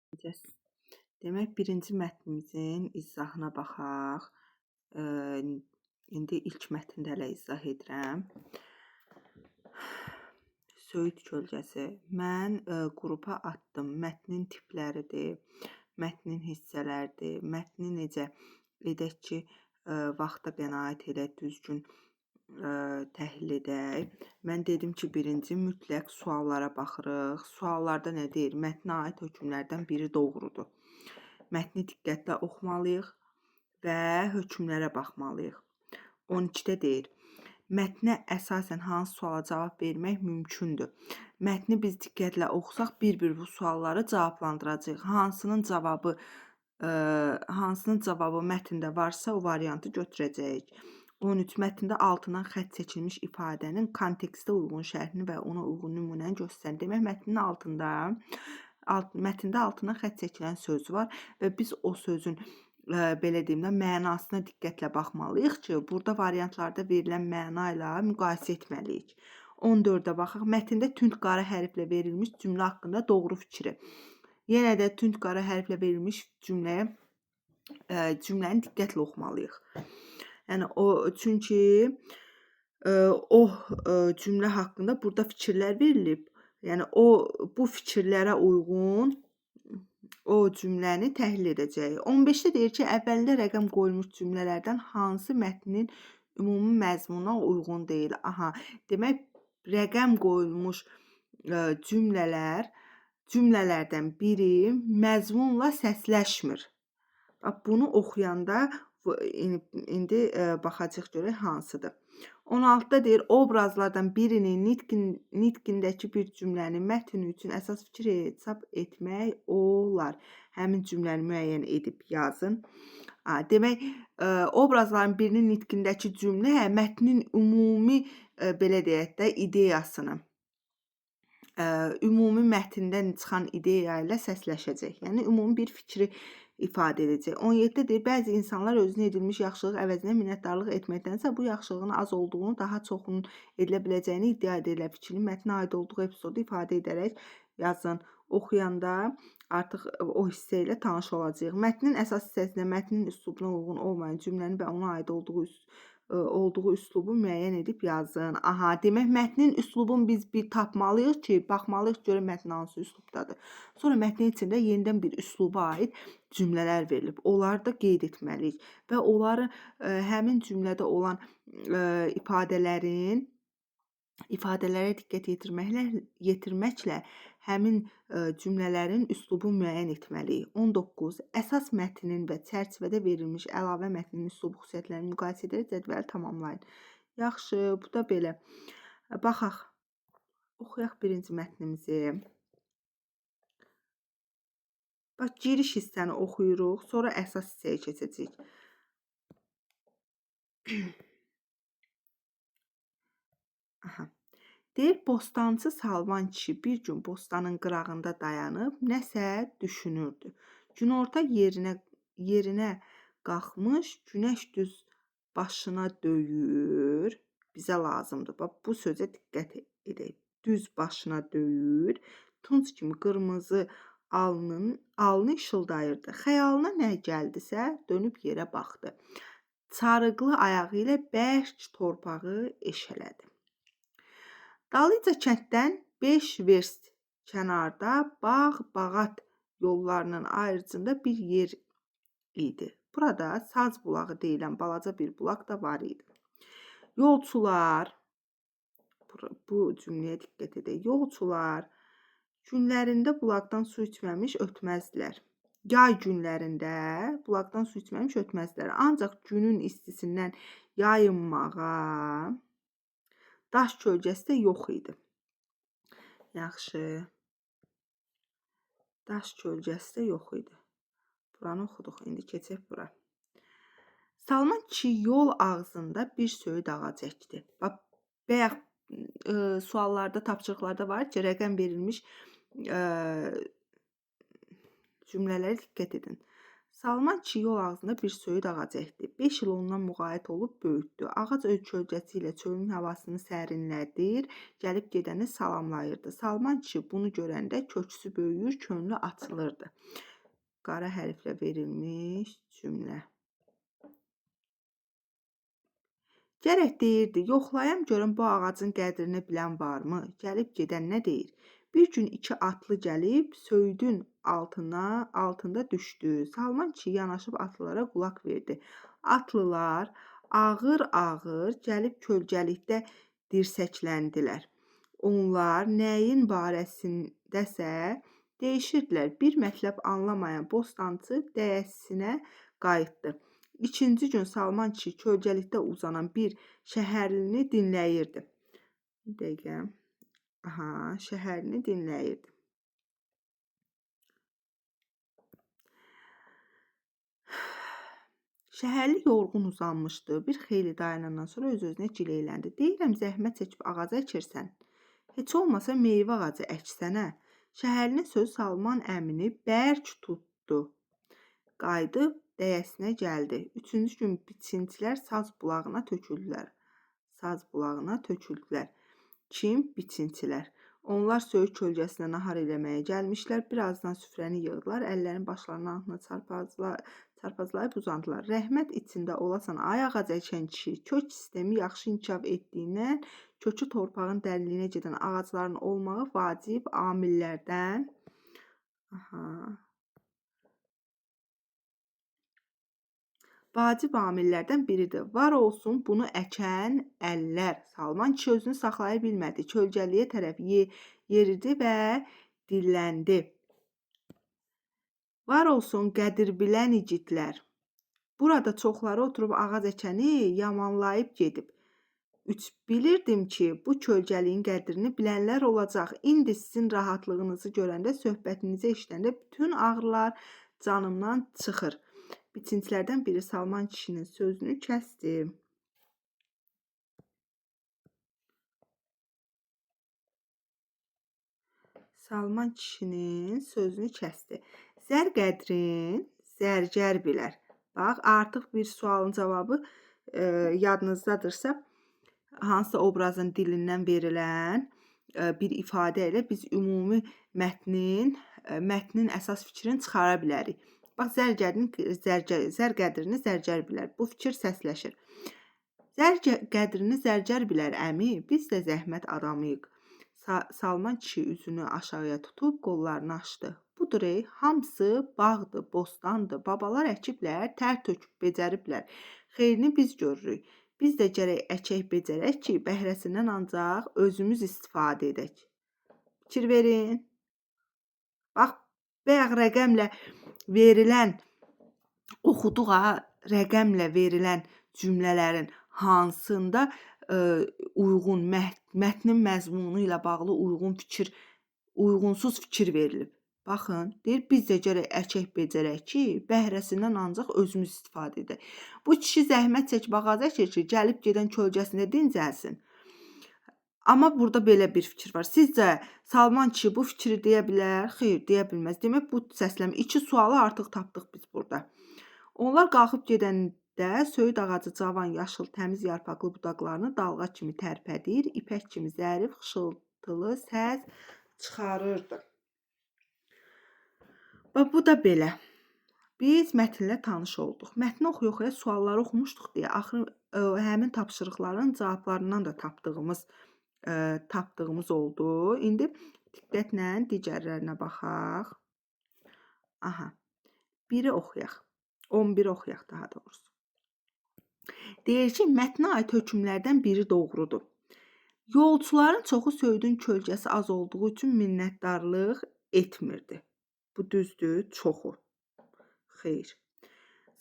Demək, birinci mətnimizin izahına baxaq. İndi ilk mətndə hələ izah edirəm. Söyüd kölgəsi. Mən qrupa atdım. Mətnin tipləridir, mətnin hissələridir, mətni necə edək ki, vaxta qənaət edək, düzgün təhlil edək. Mən dedim ki, birinci mütləq suallara baxırıq. Suallarda nə deyir? Mətnə aid hökmlərdən biri doğrudur. Mətni diqqətlə oxumalıyıq və hökmlərə baxmalıyıq. 12-də deyir, mətnə əsasən hansı suala cavab vermək mümkündür? Mətni biz diqqətlə oxusaq, bir-bir bu sualları cavablandıracağıq. Hansının cavabı mətndə varsa, o variantı götürəcəyik. 13. Mətndə altından xətt çəkilmiş ifadənin kontekstə uyğun şərhini və ona uyğun nümunəni göstərin. Demək, mətndə altından xətt çəkilən söz var və biz o sözün belə deyim də mənasına diqqətlə baxmalıyıq ki, burada variantlarda verilən məna ilə müqayisə etməliyik. 14-də baxaq. Mətndə tünd qara hərflə verilmiş cümlə haqqında doğru fikri. Yenə də tünd qara hərflə verilmiş cümləni diqqətlə oxumalıyıq. Yəni çünki o cümlə haqqında burada fikirlər verilib. Yəni bu fikirlərə uyğun o cümləni təhlil edəcəyik. 15-də deyir ki, əvvəlində rəqəm qoyulmuş cümlələrdən hansı mətnin ümumi məzmununa uyğun deyil? Aha, demək, rəqəm qoyulmuş cümlələrdən biri məzmunla səsləşmir. Bunu oxuyanda indi baxacaq görək hansıdır. 16-da deyir, obrazlardan birinin nitqindəki bir cümləni mətn üçün əsas fikir hesab etmək olar. Həmin cümləni müəyyən edib yazın. Demək, obrazların birinin nitqindəki cümlə mətnin ümumi belə deyək də ideyasını, ümumi mətndən çıxan ideya ilə səsləşəcək. Yəni ümumi bir fikri ifadə edəcək. 17-də deyir, bəzi insanlar özünə edilmiş yaxşılıq əvəzinə minnətdarlıq etməkdənsə bu yaxşılığın az olduğunu, daha çoxunun edilə biləcəyini iddia edirlər. Fikrin mətnə aid olduğu epizodu ifadə edərək yazın. Oxuyanda artıq o hissə ilə tanış olacağıq. Mətnin əsas hissəsində mətnin üslubuna uyğun olmayan cümləni və ona aid olduğu üslubu müəyyən edib yazın. Aha, demək, mətnin üslubunu biz bir tapmalıyıq ki, baxmalıyıq görək mətn hansı üslubdadır. Sonra mətnin içində yenidən bir üsluba aid cümlələr verilib. Onları da qeyd etməliyik və onları həmin cümlədə olan ifadələrə diqqət yetirməklə həmin cümlələrin üslubu müəyyən etməliyik. 19. Əsas mətnin və çərçivədə verilmiş əlavə mətnin üslubu xüsusiyyətlərini müqayisə edərək cədvəli tamamlayın. Yaxşı, bu da belə. Baxaq, oxuyaq birinci mətnimizi. Bax, giriş hissəni oxuyuruq, sonra əsas hissəyə keçəcəyik. Aha. Deyir, bostançı Salman kişi bir gün bostanın qırağında dayanıb nəsə düşünürdü. Günorta yerinə qalxmış, günəş düz başına döyür. Bizə lazımdır. Bax, bu sözə diqqət edək. Düz başına döyür. Tunç kimi qırmızı alnı işıldayırdı. Xəyalına nə gəldisə dönüb yerə baxdı. Çarıqlı ayağı ilə bərk torpağı eşələdi. Dalıca kənddən 5 verst kənarda bağ-bağat yollarının ayrıcında bir yer idi. Burada Saz bulağı deyilən balaca bir bulaq da var idi. Yolçular, bu cümləyə diqqət edək. Yolçular günlərində bulaqdan su içməmiş ötməzdilər. Yay günlərində bulaqdan su içməmiş ötməzdilər. Ancaq günün istisindən yayınmağa daş kölgəsi də yox idi. Yaxşı. Daş kölgəsi də yox idi. Buranı oxuduq. İndi keçək bura. Salman kişi yol ağzında bir söyüd ağacı əkdi. Bayaq suallarda, tapşırıqlarda var ki, rəqəm verilmiş cümlələrə diqqət edin. Salman kişi yol ağzında bir söyüd ağacı əkdi. 5 il ondan müğayət olub böyütdü. Ağac öz kölgəsi ilə çölün havasını sərinlədir, gəlib gedəni salamlayırdı. Salman kişi bunu görəndə köksü böyüyür, könlü açılırdı. Qara hərflə verilmiş cümlə. Gərək deyirdi, yoxlayam görüm bu ağacın qədrini bilən varmı? Gəlib gedən nə deyir? Bir gün 2 atlı gəlib söyüdün altında düşdü. Salman kişi yanaşıb atlılara qulaq verdi. Atlılar ağır-ağır gəlib kölgəlikdə dirsəkləndilər. Onlar nəyin barəsindəsə değişirdilər. Bir mətləb anlamayan bostançı dəyəsinə qayıtdı. İkinci gün Salman kişi kölgəlikdə uzanan bir şəhərlini dinləyirdi. Bir dəqiqə. Şəhərlini dinləyirdi. Şəhərli yorğun uzanmışdı. Bir xeyli dayanandan sonra öz-özünə gileyləndi. Deyirəm, zəhmət çəkib ağac əkirsən. Heç olmasa meyvə ağacı əksənə. Şəhərlinin sözü Salman əmini bərk tutdu. Qayıdıb dəyəsinə gəldi. Üçüncü gün biçintilər saz bulağına töküldülər. Kim? Biçintilər. Onlar söyüd kölgəsində nahar eləməyə gəlmişlər. Birazdan süfrəni yığdılar. Əllərini başlarının altına çarpazlayıb uzandılar. Rəhmət içində olasan ay ağac əkən kişi, kök sistemi yaxşı inkişaf etdiyindən kökü torpağın dərinliyinə gedən ağacların olmağı vacib amillərdən biridir. Var olsun bunu əkən əllər. Salman kişi özünü saxlaya bilmədi. Kölgəliyə tərəf yeridi və dilləndi. Var olsun qədir bilən igidlər. Burada çoxları oturub ağac əkəni yamanlayıb gedib. Bilirdim ki, bu kölgəliyin qədrini bilənlər olacaq. İndi sizin rahatlığınızı görəndə, söhbətinizi eşidəndə bütün ağrılar canımdan çıxır. Biçintilərdən biri Salman kişinin sözünü kəsdi. Zər qədrin zərgər bilər. Bax, artıq bir sualın cavabı yadınızdadırsa, hansısa obrazın dilindən verilən bir ifadə ilə biz ümumi mətnin əsas fikrini çıxara bilərik. Bax, zər qədrini zərgər bilər. Bu fikir səsləşir. Zər qədrini zərgər bilər əmi, biz də zəhmət adamıyıq. Salman kişi üzünü aşağıya tutub qollarını açdı. Budur, hamısı bağdır, bostandır. Babalar əkiblər, tər töküb becəriblər. Xeyrini biz görürük. Biz də gərək əkək becərək ki, bəhrəsindən ancaq özümüz istifadə edək. Fikir verin. Bax, bayaq rəqəmlə verilən, oxuduq rəqəmlə verilən cümlələrin hansında uyğun, mətnin məzmunu ilə bağlı uyğunsuz fikir verilib. Baxın, deyir, biz də gərək əkək becərək ki, bəhrəsindən ancaq özümüz istifadə edək. Bu kişi zəhmət çəkib ağac əkir ki, gəlib gedən kölgəsində dincəlsin. Amma burada belə bir fikir var. Sizcə Salman kişi bu fikri deyə bilər? Xeyr, deyə bilməz. Demək, bu səsləmə 2 sualı artıq tapdıq biz burada. Onlar qalxıb gedəndə söyüd ağacı cavan, yaşıl, təmiz yarpaqlı budaqlarını dalğa kimi tərpədir, ipək kimi zərif, xışıltılı səs çıxarırdı. Bu da belə. Biz mətnlə tanış olduq. Mətni oxuya-oxuya sualları oxumuşduq deyə, axır həmin tapşırıqların cavablarından da tapdığımız oldu. İndi diqqətlə digərlərinə baxaq. Biri oxuyaq. 11 oxuyaq daha doğrusu. Deyir ki, mətnə aid hökmlərdən biri doğrudur. Yolçuların çoxu söyüdün kölgəsi az olduğu üçün minnətdarlıq etmirdi. Bu düzdür, çoxu. Xeyr.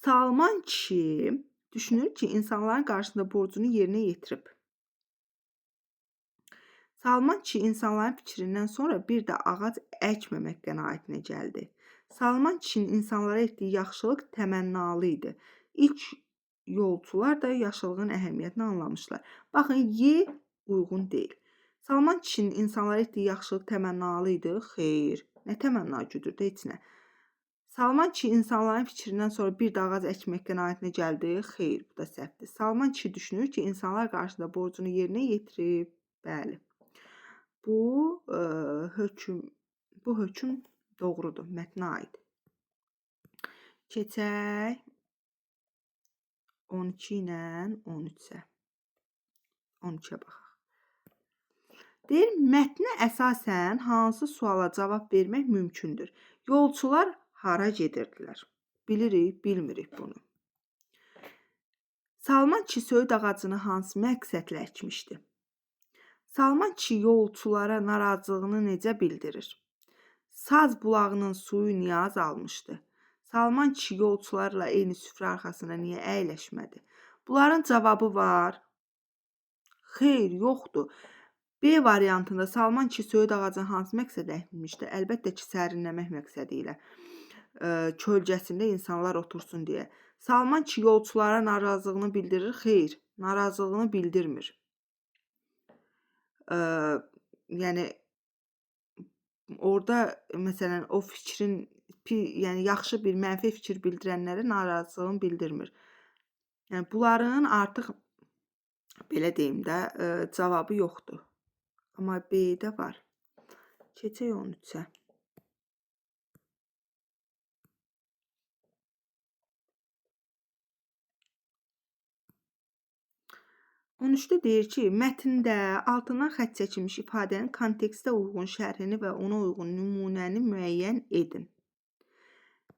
Salman kişi düşünür ki, insanların qarşısında borcunu yerinə yetirib. Salman kişi insanların fikrindən sonra bir də ağac əkməmək qənaətinə gəldi. Salman kişinin insanlara etdiyi yaxşılıq təmənnalı idi. İlk yolçular da yaşılığın əhəmiyyətini anlamışlar. Baxın, uyğun deyil. Salman kişinin insanlara etdiyi yaxşılıq təmənnalı idi. Xeyr, nə təmənna güdürdü, heç nə. Salman kişi insanların fikrindən sonra bir də ağac əkmək qənaətinə gəldi. Xeyr, bu da səhvdir. Salman kişi düşünür ki, insanlar qarşısında borcunu yerinə yetirib. Bəli. Bu hökm doğrudur, mətnə aid. Keçək 12 ilə 13-ə. 13-ə baxaq. Deyir, mətnə əsasən hansı suala cavab vermək mümkündür? Yolçular hara gedirdilər? Bilirik, bilmirik bunu. Salman kişi söyüd ağacını hansı məqsədlə əkmişdi? Salman kişi yolçulara narazılığını necə bildirir? Saz bulağının suyu niyə azalmışdı? Salman kişi yolçularla eyni süfrə arxasında niyə əyləşmədi? Bunların cavabı var. Xeyr, yoxdur. B variantında Salman kişi söyüd ağacını hansı məqsədlə əkmişdi? Əlbəttə ki, sərinləmək məqsədi ilə. Kölgəsində insanlar otursun deyə. Salman kişi yolçulara narazılığını bildirir. Xeyr, narazılığını bildirmir. Yəni orada məsələn o fikrin yəni yaxşı bir mənfi fikir bildirənlərə narazılığını bildirmir. Yəni bunların artıq belə deyim də cavabı yoxdur. Amma B-də var. Keçək 13-ə. 13-də deyir ki, mətndə altından xətt çəkilmiş ifadənin kontekstə uyğun şərhini və ona uyğun nümunəni müəyyən edin.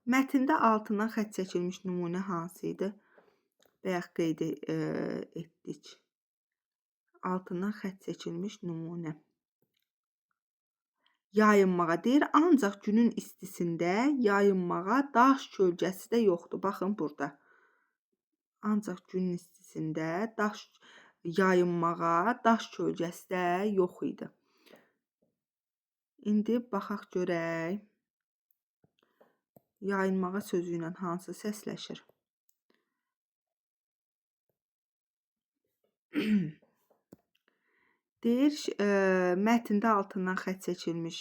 Mətndə altından xətt çəkilmiş nümunə hansı idi? Bayaq qeyd etdik. Altından xətt çəkilmiş nümunə. Yayınmağa deyir, ancaq günün istisində yayınmağa daş kölgəsi də yoxdur. Baxın burada. Ancaq günün istisində yayınmağa daş kölgəsi də yox idi. İndi baxaq görək. Yayınmağa sözü ilə hansı səsləşir? Deyir, mətndə altından xətt çəkilmiş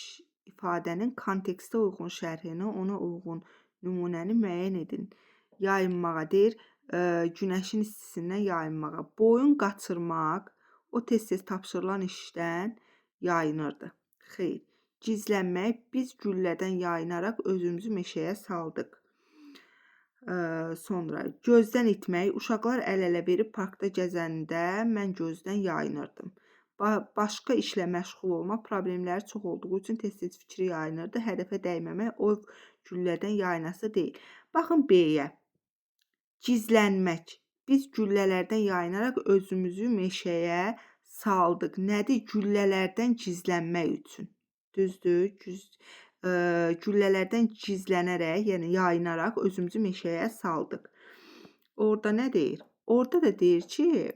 ifadənin kontekstə uyğun şərhini, ona uyğun nümunəni müəyyən edin. Yayınmağa deyir, günəşin istisindən yayınmağa. Boyun qaçırmaq, o tez-tez tapşırılan işdən yayınırdı. Xeyr. Gizlənmək, biz güllədən yayınaraq özümüzü meşəyə saldıq. Sonra gözdən itmək, uşaqlar əl-ələ verib parkda gəzəndə mən gözdən yayınırdım. Başqa işlə məşğul olmaq problemləri çox olduğu üçün tez-tez fikri yayınırdı. Hədəfə dəyməmək o güllədən yayınası deyil. Baxın B-yə. Gizlənmək. Biz güllələrdən yayınaraq özümüzü meşəyə saldıq. Nədir? Güllələrdən gizlənmək üçün. Düzdür? Güllələrdən gizlənərək, yəni yayınaraq özümüzü meşəyə saldıq. Orada nə deyir? Orada da deyir ki,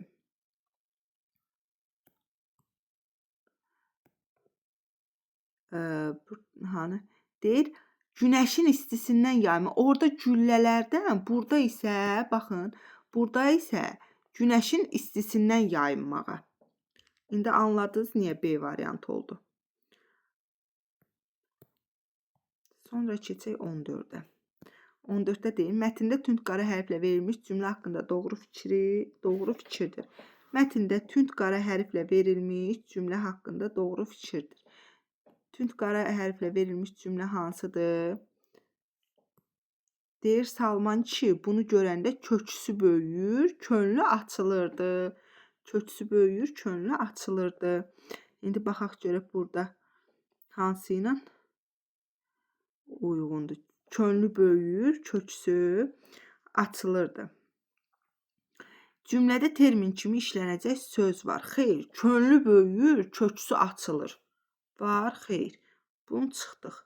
deyir, günəşin istisindən yayma. Orada güllələrdən, burada isə, baxın, burada isə günəşin istisindən yayınmağa. İndi anladınız niyə B variantı oldu. Sonra keçək 14-ə. 14-də deyir, mətndə tünd qara hərflə verilmiş cümlə haqqında doğru fikirdir. Mətndə tünd qara hərflə verilmiş cümlə haqqında doğru fikirdir. Tünd qara hərflə verilmiş cümlə hansıdır? Deyir, Salman kişi bunu görəndə köksü böyüyür, könlü açılırdı. Köksü böyüyür, könlü açılırdı. İndi baxaq görək burada hansı ilə uyğundur. Könlü böyüyür, köksü açılırdı. Cümlədə termin kimi işlənəcək söz var. Xeyr, könlü böyüyür, köksü açılır. Var, xeyr. Bunu çıxdıq.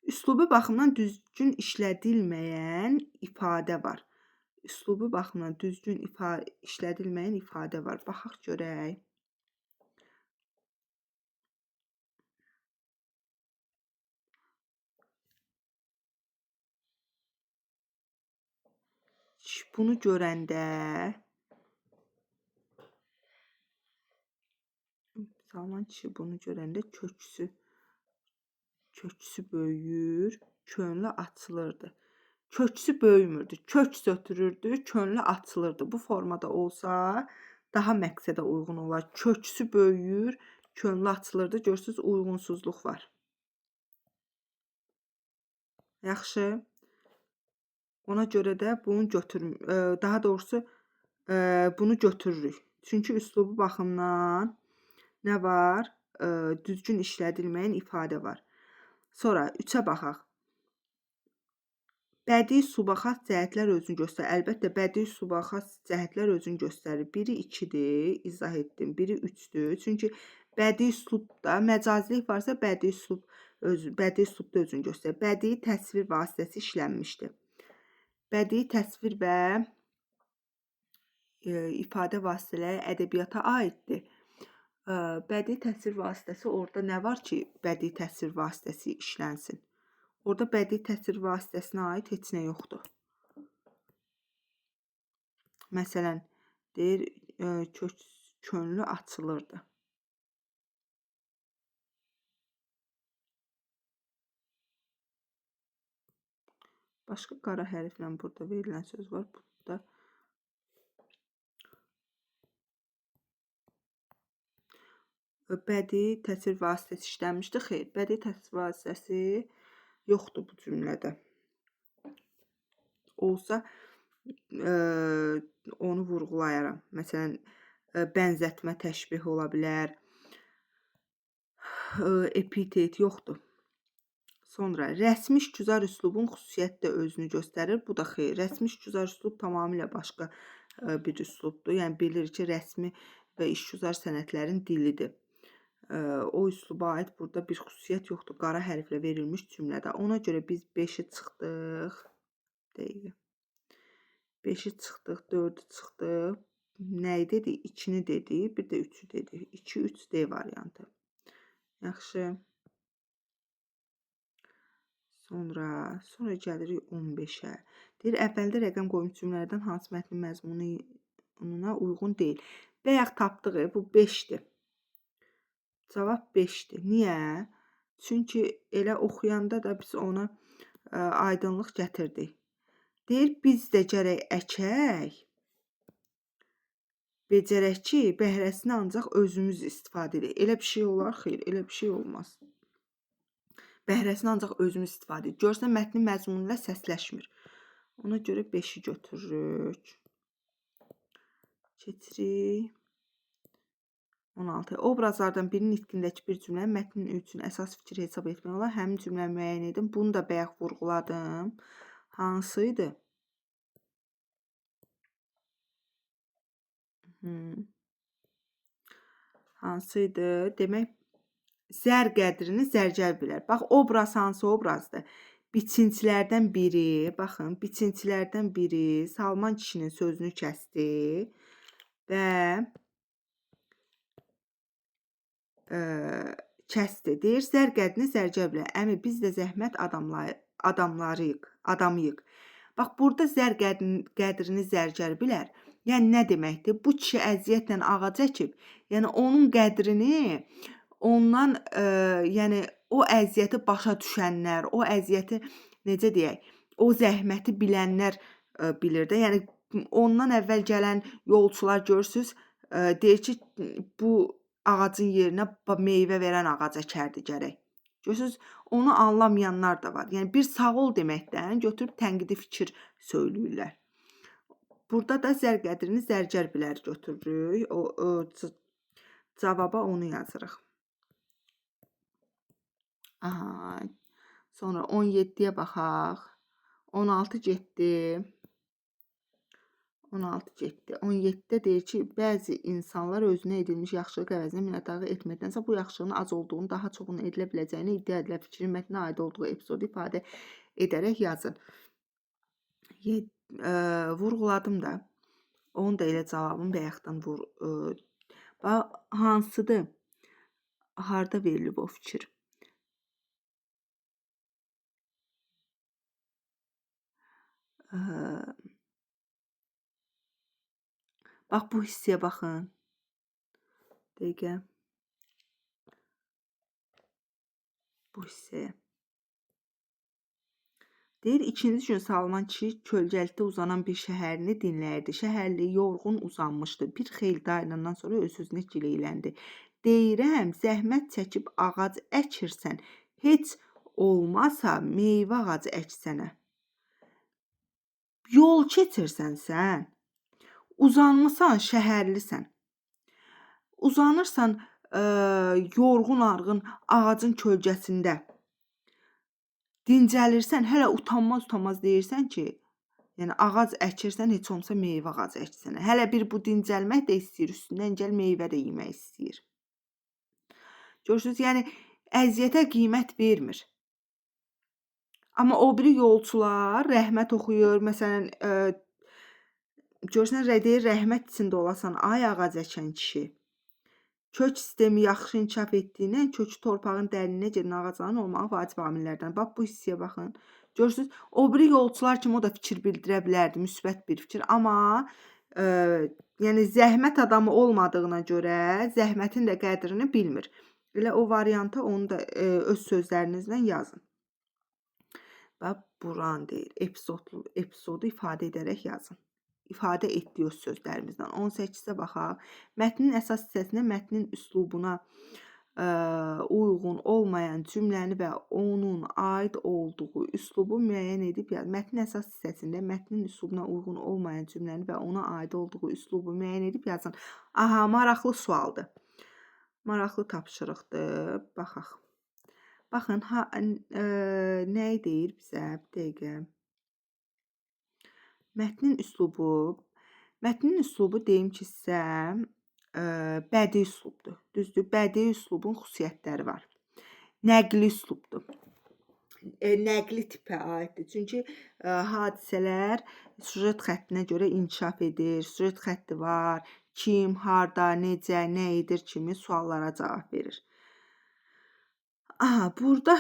Üslubi baxımdan düzgün işlədilməyən ifadə var. Üslubi baxımdan düzgün işlədilməyən ifadə var. Baxaq görək. Bunu görəndə Salman kişi bunu görəndə Köksü böyüyür, könlü açılırdı. Köksü böyümürdü, köks ötürürdü, könlü açılırdı. Bu formada olsa daha məqsədə uyğun olar. Köksü böyüyür, könlü açılırdı. Görürsüz, uyğunsuzluq var. Yaxşı. Ona görə də bunu daha doğrusu bunu götürürük. Çünki üslubu baxımdan nə var? Düzgün işlədilməyən ifadə var. Sonra 3-ə baxaq. Bədii subaxat cəhətlər özünü göstərir. Əlbəttə, bədii subaxat cəhətlər özünü göstərir. Biri 2-dir, izah etdim. Biri 3-dür. Çünki bədii üslubda məcazlıq varsa, bədii üslubda özünü göstərir. Bədii təsvir vasitəsi işlənmişdir. Bədii təsvir və ifadə vasitələri ədəbiyyata aiddir. Bədii təsvir vasitəsi orada nə var ki, bədii təsvir vasitəsi işlənsin? Orada bədii təsvir vasitəsinə aid heç nə yoxdur. Məsələn, deyir, könlü açılırdı. Başqa qara hərflə burada verilən söz var. Burada bədii təsvir vasitəsi işlənmişdir. Xeyr, bədii təsvir vasitəsi yoxdur bu cümlədə. Olsa onu vurğulayaram. Məsələn, bənzətmə, təşbih ola bilər. Epitet yoxdur. Sonra rəsmi işgüzar üslubun xüsusiyyəti də özünü göstərir. Bu da xeyr. Rəsmi işgüzar üslub tamamilə başqa bir üslubdur. Yəni bilirik ki, rəsmi və işgüzar sənətlərin dilidir. O üsluba aid burada bir xüsusiyyət yoxdur. Qara hərflə verilmiş cümlədə. Ona görə biz 5-i çıxdıq. Dəqiqə. 5-i çıxdıq, 4-ü çıxdıq. Nəyi dedik? 2-ni dedik, bir də 3-ü dedik. 2, 3, D variantı. Yaxşı. Sonra gəlirik 15-ə. Deyir, əvvəldə rəqəm qoymuş cümlələrdən hansı mətnin məzmununa uyğun deyil. Bayaq tapdıq, bu 5-dir. Cavab 5-dir. Niyə? Çünki elə oxuyanda da biz ona aydınlıq gətirdik. Deyir, biz də gərək əkək, becərək ki, bəhrəsini ancaq özümüz istifadə edək. Elə bir şey olar? Xeyr, elə bir şey olmaz. Bəhrəsini ancaq özümüz istifadə edək. Görürsən, mətnin məzmunu ilə səsləşmir. Ona görə 5-i götürürük. Keçirik 16. Obrazlardan birinin nitqindəki bir cümlə mətnin üçün əsas fikir hesab etmək olar. Həmin cümlə müəyyən edin. Bunu da bayaq vurğuladım. Hansıydı? Hansıydı? Demək, zər qədrini zərgər bilər. Bax, obraz hansı obrazdır? Biçincilərdən biri, baxın, biçincilərdən biri Salman kişinin sözünü kəsdi və kəsdi. Deyir, zər qədrini zərgər bilər. Əmi, biz də zəhmət adamıyıq. Bax, burada zər qədrini zərgər bilər. Yəni, nə deməkdir? Bu kişi əziyyətlə ağac əkib. Yəni, onun qədrini ondan, yəni, o əziyyəti başa düşənlər, o əziyyəti, necə deyək, o zəhməti bilənlər bilir də. Yəni, ondan əvvəl gələn yolçular görürsünüz, deyir ki, bu ağacın yerinə meyvə verən ağac əkərdi gərək. Görürsünüz, onu anlamayanlar da var. Yəni, bir sağ ol deməkdən götürüb tənqidi fikir söyləyirlər. Burada da zər qədrini zərgər bilər götürürük. Cavaba onu yazırıq. Aha. Sonra 17-yə baxaq. 16 getdi. 17-də deyir ki, bəzi insanlar özünə edilmiş yaxşılıq əvəzinə minnətdarlıq etməkdənsə bu yaxşılığın az olduğunu, daha çoxunun edilə biləcəyini iddia edilə fikrin mətninə aid olduğu epizodu ifadə edərək yazın. Vurğuladım da. Onun da elə cavabını bayaqdan hansıdır? Harda verilib o fikir? Bax, bu hissəyə baxın. Dəqiqə. Bu hissəyə. Deyir, ikinci gün Salman kişi kölgəlikdə uzanan bir şəhərini dinləyirdi. Şəhərli, yorğun uzanmışdı. Bir xeyli dayanandan sonra öz-özünə gileyləndi. Deyirəm, zəhmət çəkib ağac əkirsən, heç olmasa meyvə ağacı əksənə. Yol keçirsən sən, uzanmısan, şəhərlisən. Uzanırsan yorğun arğın ağacın kölgəsində. Dincəlirsən, hələ utanmaz deyirsən ki, yəni ağac əkirsən, heç olmasa meyvə ağacı əksən. Hələ bir bu dincəlmək də istəyir, üstündən gəl meyvə də yemək istəyir. Görürsünüz, yəni əziyyətə qiymət vermir. Amma o biri yolçular rəhmət oxuyur. Məsələn, görürsən, deyir, rəhmət içində olasan, ay ağac əkən kişi. Kök sistemi yaxşı inkişaf etdiyindən kökü torpağın dərinliyə gedən ağacların olmağı vacib amillərdən. Bax, bu hissəyə baxın. Görürsünüz, o biri yolçular kimi o da fikir bildirə bilərdi, müsbət bir fikir. Amma yəni zəhmət adamı olmadığına görə zəhmətin də qədrini bilmir. Elə o variantı onu da öz sözlərinizlə yazın. Bax, buran deyir, epizodu ifadə edərək yazın. İfadə etdiyi öz sözlərimizdən. 18-də baxaq. Mətnin əsas hissəsində mətnin üslubuna uyğun olmayan cümləni və onun aid olduğu üslubu müəyyən edib yazın. Mətnin əsas hissəsində mətnin üslubuna uyğun olmayan cümləni və ona aid olduğu üslubu müəyyən edib yazın. Aha, maraqlı sualdır. Maraqlı tapşırıqdır. Baxaq. Baxın, nə deyir bizə? Bir dəqiqə. Mətnin üslubu deyim ki, sizə bədii üslubdur. Düzdür, bədii üslubun xüsusiyyətləri var. Nəqli üslubdur. Nəqli tipə aiddir. Çünki hadisələr süjet xəttinə görə inkişaf edir. Süjet xətti var. Kim, harda, necə, nə edir kimi suallara cavab verir. Aha, burada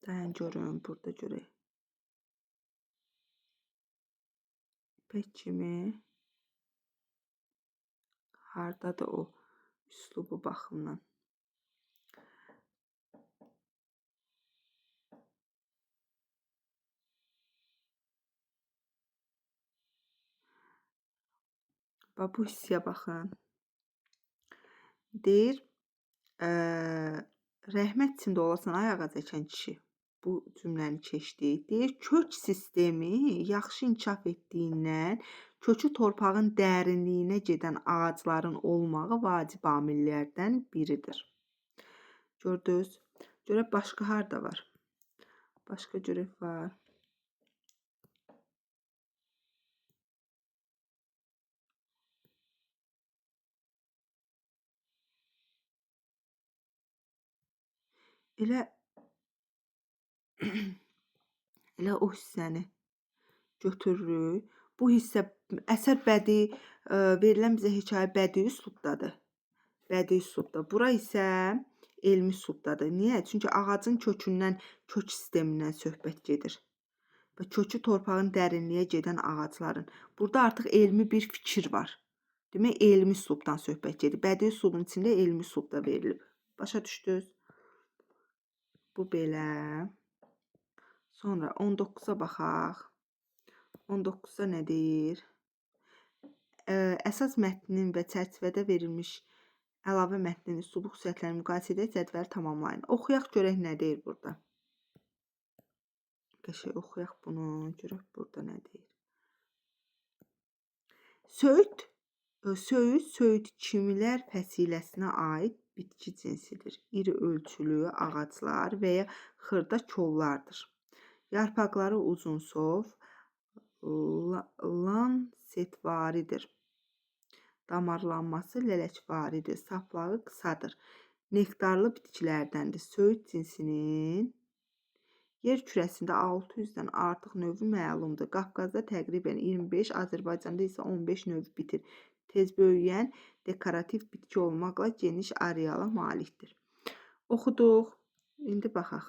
dayan görüm, burada görək. Pək kimi hardadır o üslubu baxımdan. Bax, bu hissəyə baxın. Deyir, rəhmət içində olasan, ay ağac əkən kişi. Bu cümləni keçdi. Deyir, kök sistemi yaxşı inkişaf etdiyindən kökü torpağın dərinliyinə gedən ağacların olmağı vacib amillərdən biridir. Gördünüz? Görək başqa harda var? Başqa görək var. Elə o hissəni götürürük. Bu hissə əsər bədii verilən bizə hekayə bədii üslubdadır. Bədii üslubda. Bura isə elmi üslubdadır. Niyə? Çünki ağacın kökündən, kök sistemindən söhbət gedir. Və kökü torpağın dərinliyə gedən ağacların. Burada artıq elmi bir fikir var. Demək, elmi üslubdan söhbət gedir. Bədii üslubun içində elmi üslubda verilib. Başa düşdünüz? Bu belə. Sonra 19-a baxaq. 19-da nə deyir? Əsas mətnin və çərçivədə verilmiş əlavə mətnin üslubu xüsusiyyətlərini müqayisə edək, cədvəli tamamlayın. Oxuyaq, görək nə deyir burada. Qəşəng oxuyaq bunu, görək burada nə deyir. Söyüd kimilər fəsiləsinə aid bitki cinsidir. İri ölçülü ağaclar və ya xırda kollardır. Yarpaqları uzunsov, lansetvaridir. Damarlanması lələkvaridir. Saplağı qısadır. Nektarlı bitkilərdəndir. Söyüd cinsinin yer kürəsində 600-dən artıq növü məlumdur. Qafqazda təqribən 25, Azərbaycanda isə 15 növ bitir. Tez böyüyən dekorativ bitki olmaqla geniş areala malikdir. Oxuduq. İndi baxaq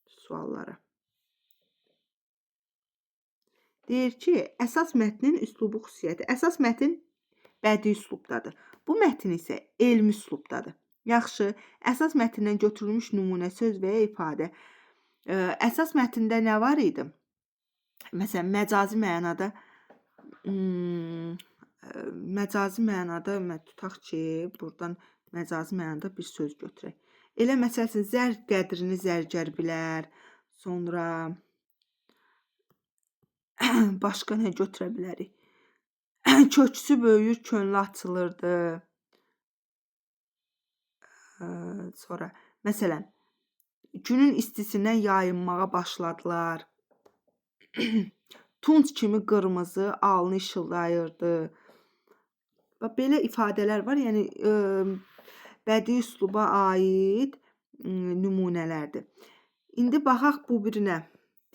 suallara. Deyir ki, əsas mətnin üslubu xüsusiyyəti. Əsas mətn bədii üslubdadır. Bu mətn isə elmi üslubdadır. Yaxşı, əsas mətndən götürülmüş nümunə söz və ya ifadə. Əsas mətndə nə var idi? Məsələn, məcazi mənada tutaq ki, buradan məcazi mənada bir söz götürək. Elə məsəl üçün, zər qədrini zərgər bilər, sonra başqa nə götürə bilərik? Köksü böyüyür, könlü açılırdı. Sonra, məsələn, günün istisindən yayınmağa başladılar. Tunç kimi qırmızı alnı işıldayırdı. Belə ifadələr var, yəni bədii üsluba aid nümunələrdir. İndi baxaq bu birinə.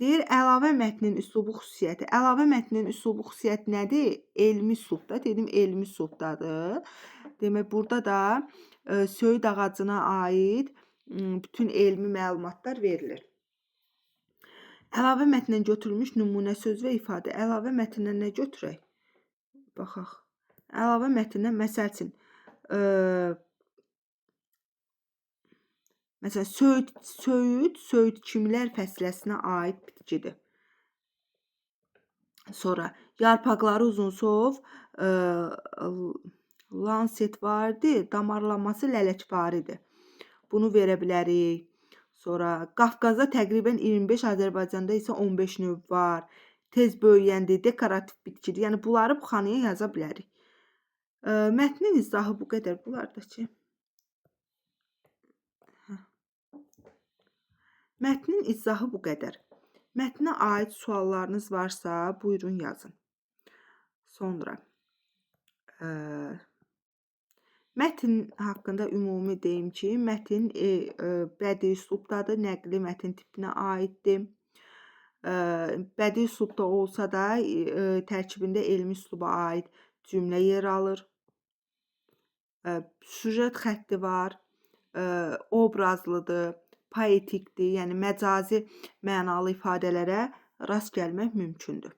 Deyir, əlavə mətnin üslubu xüsusiyyəti. Əlavə mətnin üslubu xüsusiyyəti nədir? Elmi üslubda. Dedim, elmi üslubdadır. Demək, burada da söyüd ağacına aid bütün elmi məlumatlar verilir. Əlavə mətndən götürülmüş nümunə söz və ifadə. Əlavə mətndən nə götürək? Baxaq. Əlavə mətndən məsəl üçün, məsələn, söyüd kimlər fəsiləsinə aid bitkidir. Sonra, yarpaqları uzunsov, lanset vardı, damarlanması lələkbaridir. Bunu verə bilərik. Sonra, Qafqazda təqribən 25, Azərbaycanda isə 15 növ var. Tez böyüyəndir, dekorativ bitkidir. Yəni, bunları bu xanaya yaza bilərik. Mətnin izahı bu qədər. Bunlardakı. Mətnin izahı bu qədər. Mətnə aid suallarınız varsa, buyurun yazın. Sonra, mətn haqqında ümumi deyim ki, mətn bədii üslubdadır, nəqli mətn tipinə aiddir. Bədii üslubda olsa da tərkibində elmi üsluba aid cümlə yer alır. Süjet xətti var, obrazlıdır, poetikdir, yəni məcazi mənalı ifadələrə rast gəlmək mümkündür.